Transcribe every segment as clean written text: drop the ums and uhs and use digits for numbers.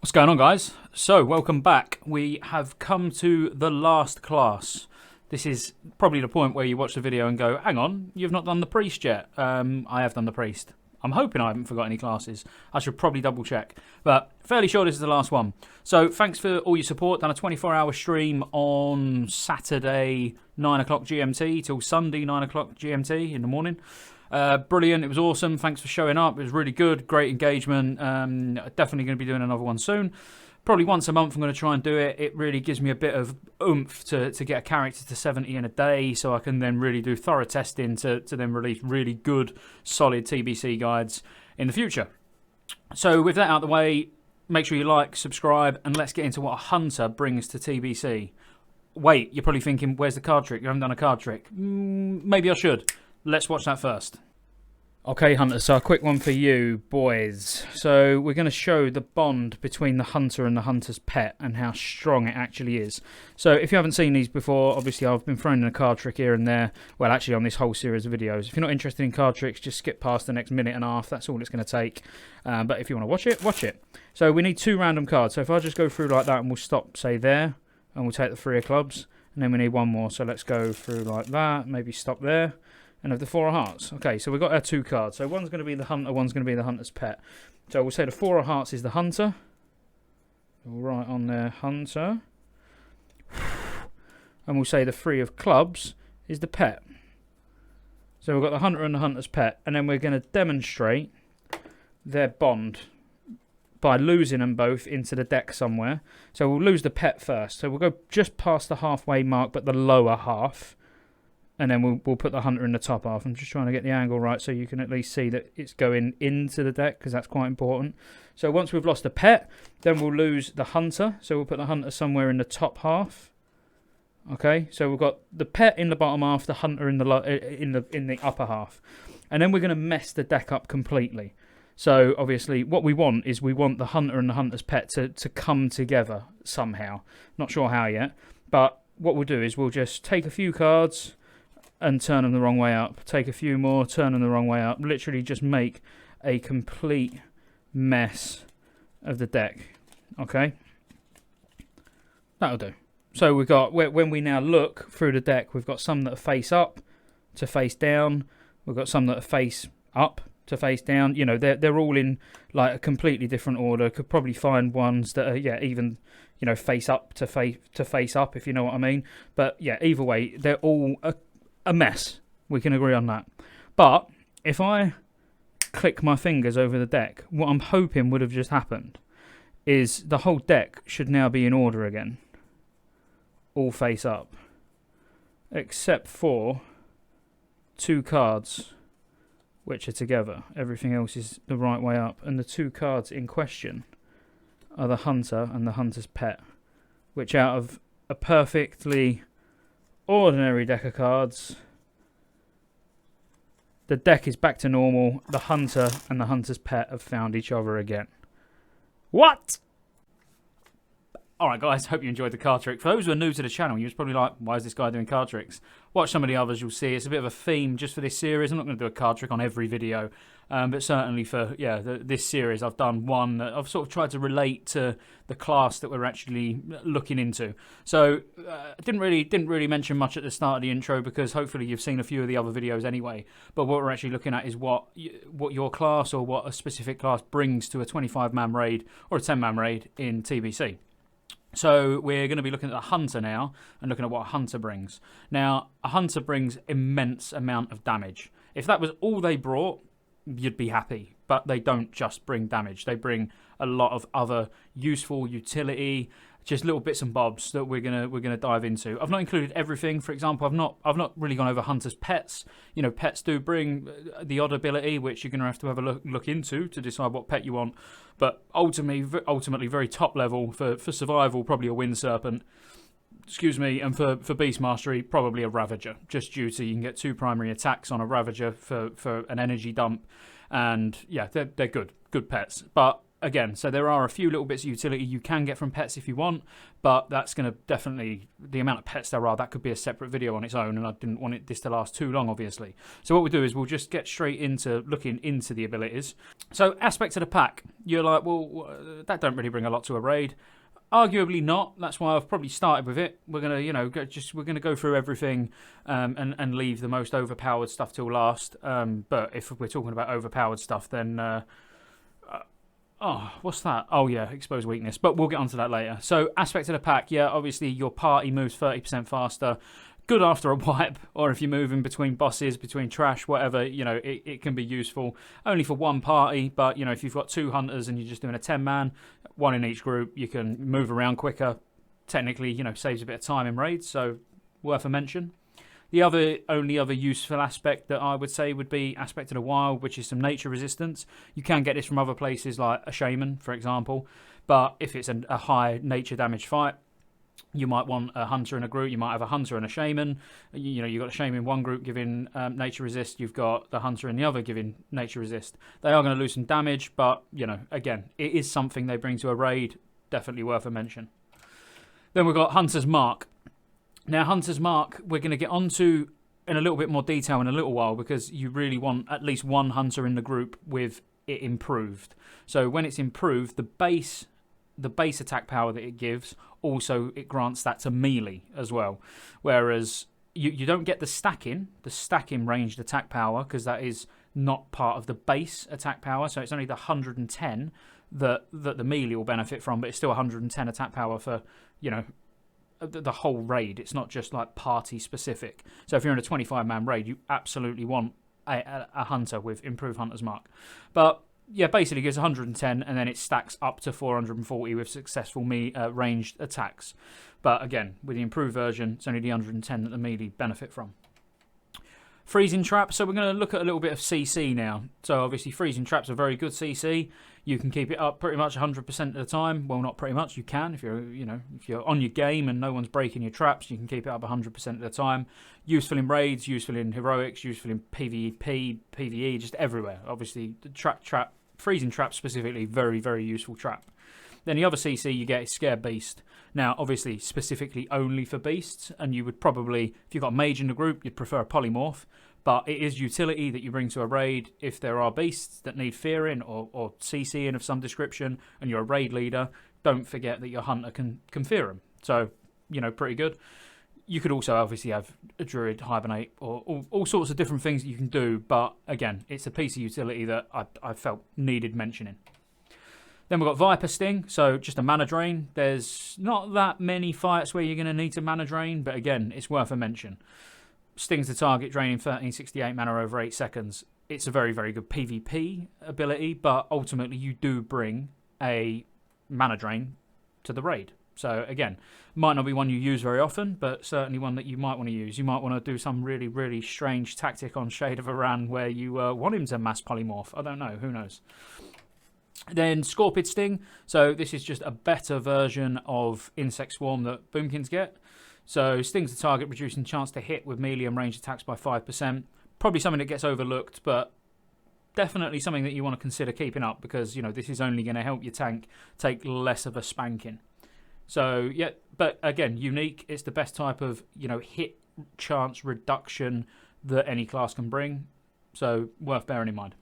What's going on, guys? So, welcome back. We have come to the last class. This is probably the point where you watch the video and go, hang on, you've not done the priest yet. I have done the priest. I'm hoping I haven't forgot any classes. I should probably double check. But fairly sure this is the last one. So, thanks for all your support. Done a 24-hour stream on Saturday, 9 o'clock GMT, till Sunday, 9 o'clock GMT in the morning. Brilliant. It was awesome. Thanks for showing up. It was really good. Great engagement. Definitely going to be doing another one soon. Probably once a month I'm going to try and do it. It really gives me a bit of oomph to get a character to 70 in a day, so I can then really do thorough testing to then release really good, solid TBC guides in the future. So with that out of the way, make sure you like, subscribe, and let's get into what a hunter brings to TBC. Wait, you're probably thinking, where's the card trick? You haven't done a card trick. Maybe I should. Let's watch that first. Okay, hunters, so a quick one for you, boys. So we're going to show the bond between the hunter and the hunter's pet and how strong it actually is. So if you haven't seen these before, obviously I've been throwing in a card trick here and there. Well, actually on this whole series of videos. If you're not interested in card tricks, just skip past the next minute and a half. That's all it's going to take. But if you want to watch it, watch it. So we need 2 random cards. So if I just go through like that and we'll stop, say, there. And we'll take the 3 of clubs. And then we need 1 more. So let's go through like that. Maybe stop there. And of the 4 of hearts. Okay, so we've got our 2 cards. So one's going to be the hunter, one's going to be the hunter's pet. So we'll say the 4 of hearts is the hunter. We'll write on there, hunter. And we'll say the 3 of clubs is the pet. So we've got the hunter and the hunter's pet. And then we're going to demonstrate their bond by losing them both into the deck somewhere. So we'll lose the pet first. So we'll go just past the halfway mark, but the lower half. And then we'll put the hunter in the top half. I'm just trying to get the angle right so you can at least see that it's going into the deck, because that's quite important. So once we've lost the pet, then we'll lose the hunter. So we'll put the hunter somewhere in the top half. Okay, so we've got the pet in the bottom half, the hunter in the upper half. And then we're going to mess the deck up completely. So obviously what we want is we want the hunter and the hunter's pet to come together somehow. Not sure how yet. But what we'll do is we'll just take a few cards and turn them the wrong way up. Take a few more, turn them the wrong way up. Literally just make a complete mess of the deck. Okay? That'll do. So we've got, when we now look through the deck, we've got some that are face up to face down. We've face some that are face up to face down. You know, they're all in like a completely different order. Could probably find ones that are, yeah, even, you know, face up to face up, if you know what I mean. But yeah, either way, they're all a mess. We can agree on that. But if I click my fingers over the deck, what I'm hoping would have just happened is the whole deck should now be in order again. All face up. Except for 2 cards which are together. Everything else is the right way up. And the 2 cards in question are the hunter and the hunter's pet, which out of a perfectly ordinary deck of cards, the deck is back to normal. The hunter and the hunter's pet have found each other again. What? Alright guys, hope you enjoyed the card trick. For those who are new to the channel, you're probably like, why is this guy doing card tricks? Watch some of the others, you'll see it's a bit of a theme just for this series. I'm not going to do a card trick on every video, but certainly for this series I've done one that I've sort of tried to relate to the class that we're actually looking into. So didn't really mention much at the start of the intro, because hopefully you've seen a few of the other videos anyway. But what we're actually looking at is what your class or what a specific class brings to a 25-man raid or a 10-man raid in TBC. So we're going to be looking at the hunter now and looking at what a hunter brings. Now, a hunter brings immense amount of damage. If that was all they brought, you'd be happy. But they don't just bring damage. They bring a lot of other useful utility, just little bits and bobs that we're gonna dive into. I've not included everything. For example, I've not really gone over hunters' pets. You know, pets do bring the odd ability, which you're gonna have to have a look into to decide what pet you want. But ultimately, very top level for survival, probably a wind serpent. Excuse me, and for beast mastery, probably a ravager. Just due to you can get 2 primary attacks on a ravager for an energy dump, and yeah, they're good pets. But again, so there are a few little bits of utility you can get from pets if you want, but that's going to definitely, the amount of pets there are, that could be a separate video on its own, and I didn't want this to last too long, obviously. So what we'll do is we'll just get straight into looking into the abilities. So aspect of the pack, you're like, well, that don't really bring a lot to a raid. Arguably not. That's why I've probably started with it. We're gonna, we're gonna go through everything and leave the most overpowered stuff till last. But if we're talking about overpowered stuff, then oh, what's that? Oh yeah, exposed weakness. But we'll get onto that later. So aspect of the pack, yeah, obviously your party moves 30% faster. Good after a wipe, or if you're moving between bosses, between trash, whatever, it can be useful. Only for one party, but, if you've got 2 hunters and you're just doing a 10-man, 1 in each group, you can move around quicker. Technically, saves a bit of time in raids, so worth a mention. The only other useful aspect that I would say would be aspect of the wild, which is some nature resistance. You can get this from other places like a shaman, for example, but if it's a high nature damage fight, you might want a hunter in a group. You might have a hunter and a shaman. You've got a shaman in one group giving nature resist. You've got the hunter in the other giving nature resist. They are going to lose some damage, but, again, it is something they bring to a raid. Definitely worth a mention. Then we've got Hunter's Mark. Now, Hunter's Mark, we're going to get onto in a little bit more detail in a little while, because you really want at least one hunter in the group with it improved. So when it's improved, the base attack power that it gives, also it grants that to melee as well. Whereas you don't get the stacking ranged attack power, because that is not part of the base attack power. So it's only the 110 that the melee will benefit from, but it's still 110 attack power for, the whole raid. It's not just like party specific. So if you're in a 25-man raid, you absolutely want a hunter with improved Hunter's Mark. But yeah, basically it gives 110, and then it stacks up to 440 with successful ranged attacks. But again, with the improved version, it's only the 110 that the melee benefit from. Freezing Trap. So we're going to look at a little bit of CC now. So obviously Freezing Trap's a very good CC. You can keep it up pretty much 100% of the time. Well, not pretty much. You can if you're on your game and no one's breaking your traps. You can keep it up 100% of the time. Useful in raids, useful in heroics, useful in PvP, PvE, just everywhere. Obviously, the Freezing Trap specifically, very, very useful trap. Then the other CC you get is Scare Beast. Now, obviously, specifically only for beasts, and you would probably, if you've got a mage in the group, you'd prefer a polymorph, but it is utility that you bring to a raid. If there are beasts that need fearing or CCing of some description, and you're a raid leader, don't forget that your hunter can fear them. So, pretty good. You could also obviously have a druid, hibernate, or all sorts of different things that you can do, but again, it's a piece of utility that I felt needed mentioning. Then we've got Viper Sting, so just a mana drain. There's not that many fights where you're going to need to mana drain, but again, it's worth a mention. Stings the target, draining 1368 mana over 8 seconds. It's a very, very good PvP ability, but ultimately you do bring a mana drain to the raid. So again, might not be one you use very often, but certainly one that you might want to use. You might want to do some really, really strange tactic on Shade of Iran where you want him to mass polymorph. I don't know, who knows. Then Scorpid Sting. So this is just a better version of Insect Swarm that Boomkins get. So stings the target, reducing chance to hit with melee and ranged attacks by 5%. Probably something that gets overlooked, but definitely something that you want to consider keeping up, because this is only going to help your tank take less of a spanking. So yeah, but again, unique. It's the best type of hit chance reduction that any class can bring. So worth bearing in mind.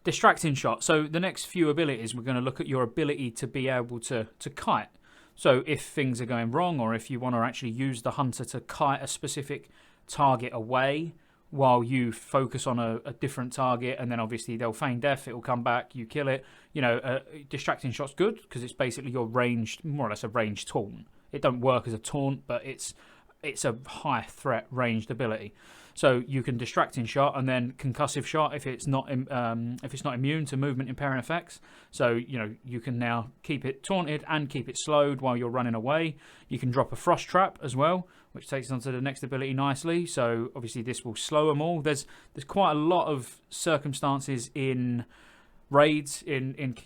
Distracting Shot. So the next few abilities, we're going to look at your ability to be able to kite. So if things are going wrong, or if you want to actually use the hunter to kite a specific target away while you focus on a different target, and then obviously they'll feign death, it will come back, you kill it. Distracting Shot's good because it's basically your ranged, more or less a ranged taunt. It don't work as a taunt, but it's a high threat ranged ability. So you can Distracting Shot and then Concussive Shot if it's not immune to movement impairing effects. So you can now keep it taunted and keep it slowed while you're running away. You can drop a Frost Trap as well, which takes us on to the next ability nicely. So obviously this will slow them all. There's quite a lot of circumstances in raids, in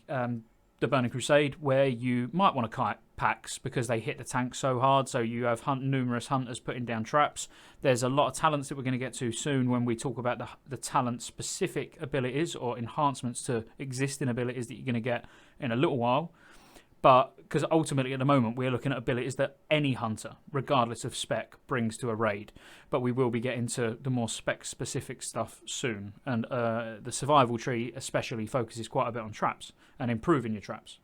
the Burning Crusade, where you might want to kite packs because they hit the tank so hard, so you have numerous hunters putting down traps. There's a lot of talents that we're going to get to soon when we talk about the talent-specific abilities or enhancements to existing abilities that you're going to get in a little while. But because ultimately at the moment we're looking at abilities that any hunter, regardless of spec, brings to a raid. But we will be getting to the more spec-specific stuff soon. And the survival tree especially focuses quite a bit on traps and improving your traps.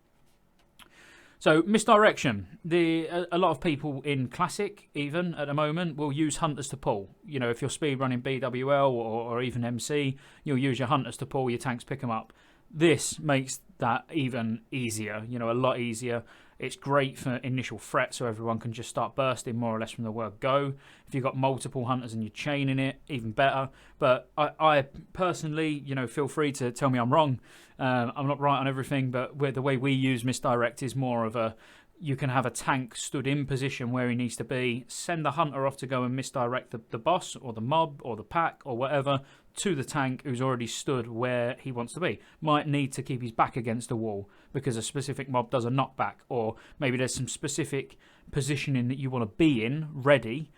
So misdirection. A lot of people in Classic, even at the moment, will use hunters to pull. You know, if you're speedrunning BWL or even MC, you'll use your hunters to pull, your tanks pick them up. This makes that even easier, you know, a lot easier. It's great for initial threat, so everyone can just start bursting more or less from the word go. If you've got multiple hunters and you're chaining it, even better. But I personally, you know, feel free to tell me I'm wrong. I'm not right on everything, but the way we use misdirect is more of a, you can have a tank stood in position where he needs to be, send the hunter off to go and misdirect the boss or the mob or the pack or whatever to the tank who's already stood where he wants to be. Might need to keep his back against the wall because a specific mob does a knockback, or maybe there's some specific positioning that you want to be in, ready.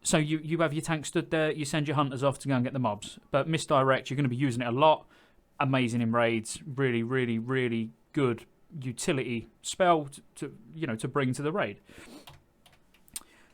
So you have your tank stood there, you send your hunters off to go and get the mobs. But misdirect, you're going to be using it a lot. Amazing in raids, really, really, really good utility spell to bring to the raid.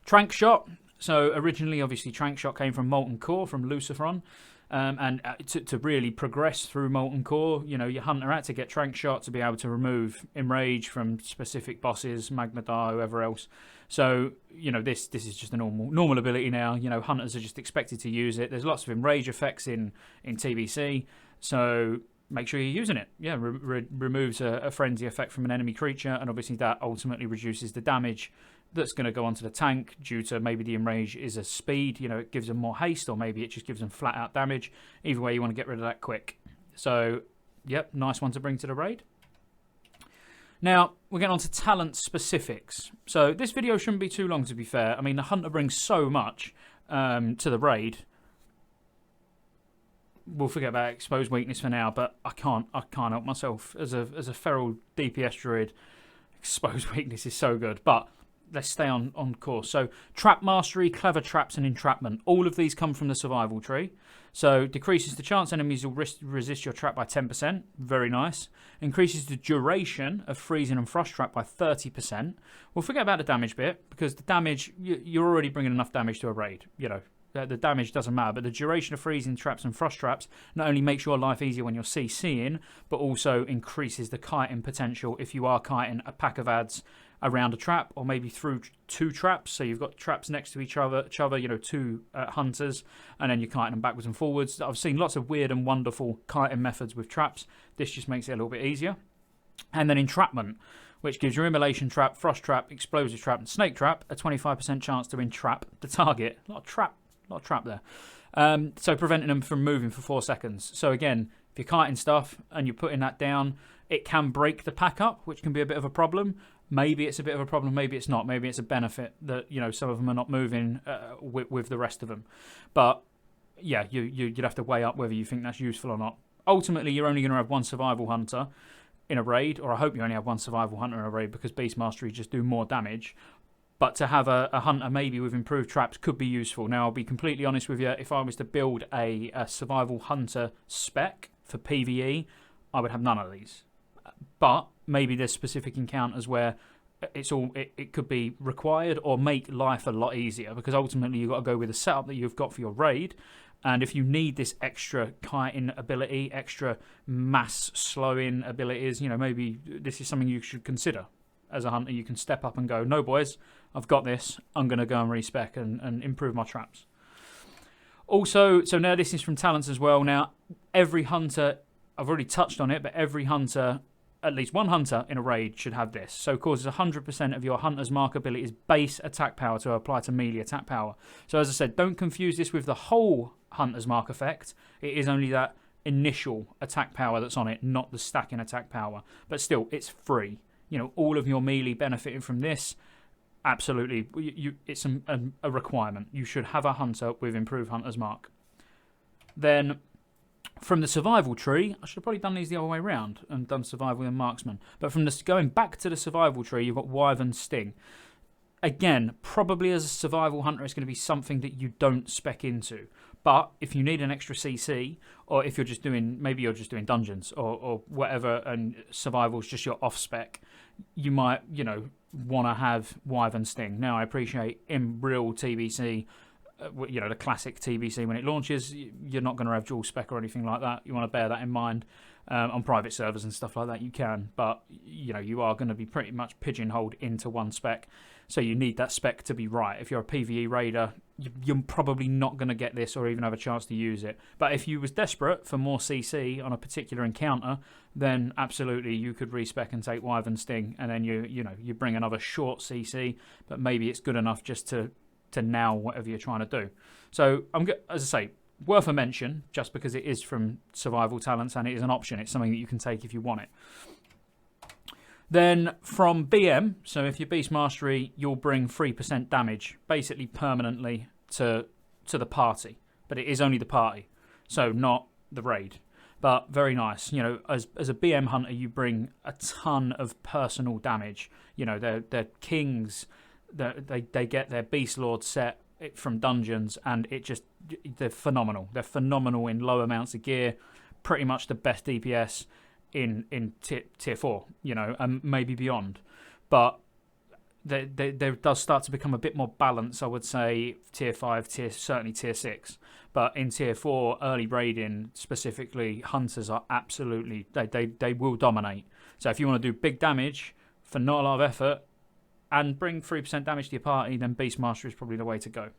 Trank shot. So originally, obviously, Trank shot came from Molten Core, from Luciferon. And to really progress through Molten Core, you know, your hunter had to get Trank shot to be able to remove Enrage from specific bosses, Magmadar, whoever else. So, you know, this is just a normal ability now. You know, hunters are just expected to use it. There's lots of Enrage effects in TBC, so make sure you're using it. Yeah, removes a frenzy effect from an enemy creature, and obviously that ultimately reduces the damage that's going to go onto the tank due to maybe the Enrage is a speed, you know, it gives them more haste, or maybe it just gives them flat out damage. Either way, you want to get rid of that quick. So, yep, nice one to bring to the raid. Now, we're getting on to talent specifics. So, this video shouldn't be too long, to be fair. I mean, the hunter brings so much to the raid. We'll forget about exposed weakness for now, but I can't help myself. As a feral DPS druid, exposed weakness is so good. But let's stay on course. So, trap mastery, clever traps, and entrapment. All of these come from the survival tree. So, decreases the chance enemies will resist your trap by 10%. Very nice. Increases the duration of freezing and frost trap by 30%. We'll forget about the damage bit, because the damage, you're already bringing enough damage to a raid. You know, the damage doesn't matter, but the duration of freezing traps and frost traps not only makes your life easier when you're CCing, but also increases the kiting potential if you are kiting a pack of adds around a trap, or maybe through two traps. So you've got traps next to each other, you know, two hunters, and then you're kiting them backwards and forwards. I've seen lots of weird and wonderful kiting methods with traps. This just makes it a little bit easier. And then entrapment, which gives your immolation trap, frost trap, explosive trap, and snake trap a 25% chance to entrap the target. A lot of trap there. So preventing them from moving for 4 seconds. So again, if you're kiting stuff and you're putting that down, it can break the pack up, which can be a bit of a problem. Maybe it's a bit of a problem, maybe it's not. Maybe it's a benefit that, you know, some of them are not moving with the rest of them. But yeah, you'd have to weigh up whether you think that's useful or not. Ultimately, you're only going to have one survival hunter in a raid, or I hope you only have one survival hunter in a raid, because beast mastery just do more damage. But to have a hunter maybe with improved traps could be useful. Now, I'll be completely honest with you. If I was to build a survival hunter spec for PvE, I would have none of these. But maybe there's specific encounters where it could be required, or make life a lot easier, because ultimately you've got to go with the setup that you've got for your raid. And if you need this extra kiting ability, extra mass slowing abilities, you know, maybe this is something you should consider. As a hunter, you can step up and go, no boys, I've got this, I'm going to go and respec and improve my traps. Also, so now this is from talents as well. Now, every hunter, I've already touched on it, but every hunter, at least one hunter in a raid should have this. So causes 100% of your hunter's mark ability's base attack power to apply to melee attack power. So as I said, don't confuse this with the whole hunter's mark effect. It is only that initial attack power that's on it, not the stacking attack power. But still, it's free. You know, all of your melee benefiting from this. Absolutely, it's a requirement. You should have a hunter with improved hunter's mark. Then From the survival tree, I should have probably done these the other way around and done survival and marksman. But from this going back to the survival tree, you've got wyvern sting. Again, probably as a survival hunter, it's going to be something that you don't spec into. But if you need an extra CC, or if you're just doing, maybe you're just doing dungeons or whatever, and survival's just your off spec, you might, want to have wyvern sting. Now, I appreciate in real TBC, the classic TBC when it launches, you're not going to have dual spec or anything like that. You want to bear that in mind. On private servers and stuff like that, you can, but you are going to be pretty much pigeonholed into one spec. So you need that spec to be right. If you're a PvE raider, you're probably not going to get this or even have a chance to use it. But if you was desperate for more CC on a particular encounter, then absolutely you could respec and take wyvern sting, and then you bring another short CC, but maybe it's good enough just to nail whatever you're trying to do. So as I say, worth a mention just because it is from survival talents and it is an option. It's something that you can take if you want it. Then from BM, so if you're Beast Mastery, you'll bring 3% damage basically permanently to the party, but it is only the party, so not the raid. But very nice. As a BM hunter, you bring a ton of personal damage. They're kings. They get their Beast Lord set from dungeons, and they're phenomenal. They're phenomenal in low amounts of gear. Pretty much the best DPS in tier 4, and maybe beyond. But there does start to become a bit more balance, I would say, tier 5, certainly tier 6. But in tier 4, early raiding, specifically, hunters are absolutely, they will dominate. So if you want to do big damage for not a lot of effort, and bring 3% damage to your party, then Beast Master is probably the way to go.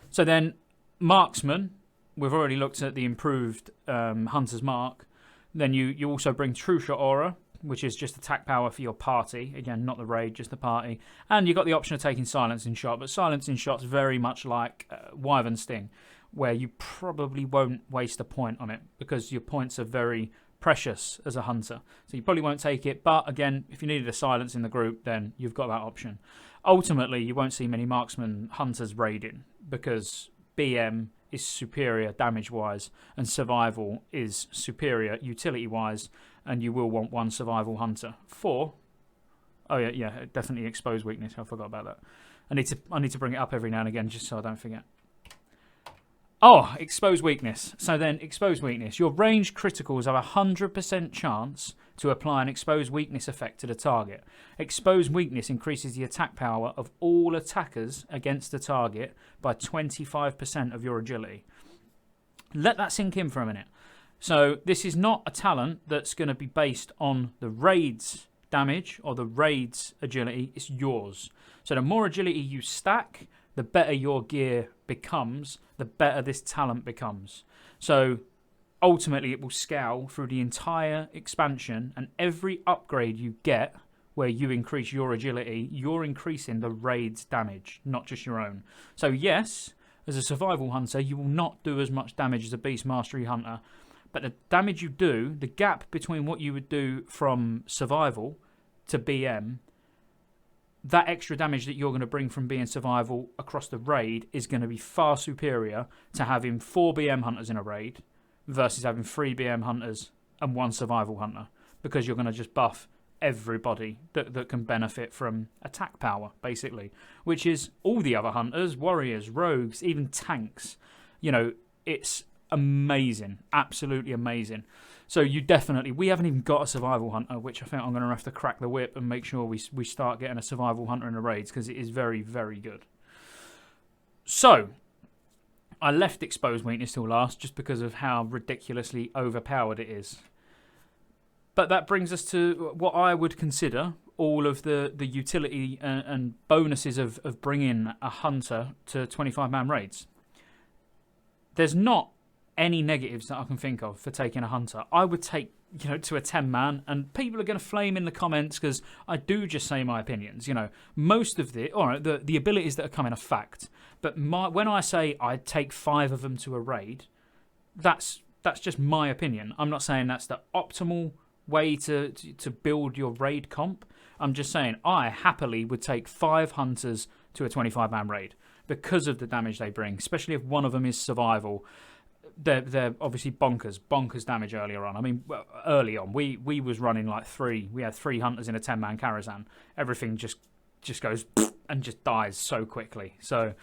So then, Marksman, we've already looked at the improved Hunter's Mark. Then you also bring True Shot Aura, which is just attack power for your party. Again, not the raid, just the party. And you've got the option of taking Silencing Shot, but Silencing Shot's very much like Wyvern Sting, where you probably won't waste a point on it because your points are very precious as a hunter. So you probably won't take it, but again, if you needed a silence in the group, then you've got that option. Ultimately, you won't see many marksman hunters raiding because BM is superior damage-wise and survival is superior utility-wise, and you will want one survival hunter. Definitely expose weakness. I forgot about that. I need to bring it up every now and again just so I don't forget. Oh, expose weakness. So then, expose weakness. Your ranged criticals have a 100% chance to apply an expose weakness effect to the target. Expose weakness increases the attack power of all attackers against the target by 25% of your agility. Let that sink in for a minute. So this is not a talent that's going to be based on the raid's damage or the raid's agility. It's yours. So the more agility you stack, the better your gear becomes, the better this talent becomes. So ultimately it will scale through the entire expansion, and every upgrade you get where you increase your agility, you're increasing the raid's damage, not just your own. So yes, as a survival hunter, you will not do as much damage as a Beast Mastery hunter, but the damage you do, the gap between what you would do from survival to BM, that extra damage that you're going to bring from being survival across the raid is going to be far superior to having 4 BM hunters in a raid versus having 3 BM hunters and 1 survival hunter, because you're going to just buff everybody that can benefit from attack power, basically, which is all the other hunters, warriors, rogues, even tanks. It's amazing, absolutely amazing. So we haven't even got a survival hunter, which I think I'm going to have to crack the whip and make sure we start getting a survival hunter in the raids, because it is very, very good. So I left exposed weakness till last just because of how ridiculously overpowered it is. But that brings us to what I would consider all of the utility and bonuses of bringing a hunter to 25-man raids. There's not any negatives that I can think of for taking a hunter. I would take, to a 10-man, and people are going to flame in the comments because I do just say my opinions. Most of the abilities that are coming are fact. But when I say I'd take 5 of them to a raid, that's just my opinion. I'm not saying that's the optimal way to build your raid comp. I'm just saying I happily would take 5 hunters to a 25-man raid because of the damage they bring, especially if one of them is survival. they're obviously bonkers damage earlier on. I mean, early on, we was running like we had 3 hunters in a 10-man Karazhan. Everything just goes and just dies so quickly. So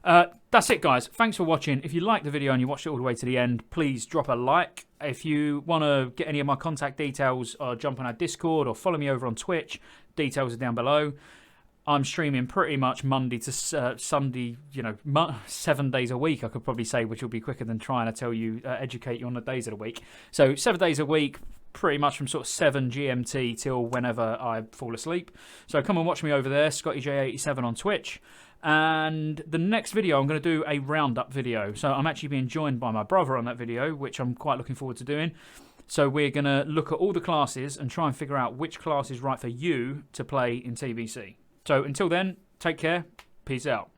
that's it, guys. Thanks for watching. If you liked the video and you watched it all the way to the end, please drop a like. If you want to get any of my contact details, jump on our Discord or follow me over on Twitch. Details are down below. I'm streaming pretty much Monday to Sunday, 7 days a week, I could probably say, which will be quicker than trying to tell you, educate you on the days of the week. So 7 days a week, pretty much from sort of 7 GMT till whenever I fall asleep. So come and watch me over there, Scottejaye87 on Twitch. And the next video, I'm going to do a roundup video. So I'm actually being joined by my brother on that video, which I'm quite looking forward to doing. So we're going to look at all the classes and try and figure out which class is right for you to play in TBC. So until then, take care. Peace out.